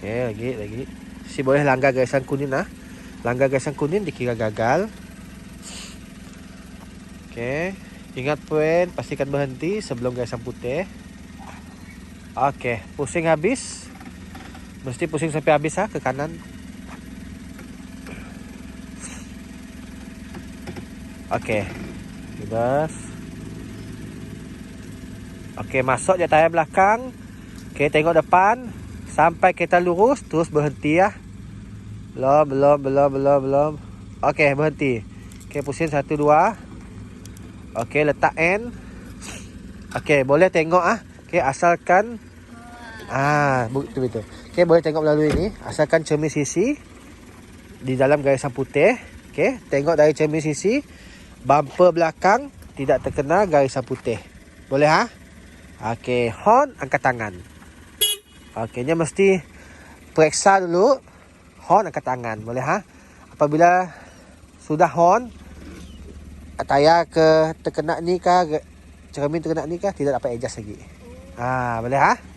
Okey, lagi. Si boleh langgar garisan kuning lah. Langgar garisan kuning dikira gagal. Okey. Ingat poin, pastikan berhenti sebelum garisan putih. Okey, pusing habis. Mesti pusing sampai habis ke kanan. Okey. Bebas. Okey, masuk je tayar belakang. Okey, tengok depan. Sampai kereta lurus, terus berhenti ya. Belum. Okey, berhenti. Okey, pusing 1, 2. Okey, letak N. Okey, boleh tengok Okey, asalkan betul. Okey, boleh tengok melalui ni. Asalkan cermin sisi di dalam garisan putih. Okey, tengok dari cermin sisi, bumper belakang tidak terkena garisan putih. Boleh Okey, horn angkat tangan. Okey, dia mesti periksa dulu. Horn angkat tangan. Boleh Apabila sudah horn, tayar terkena ni cermin terkena ni tidak dapat adjust lagi. Boleh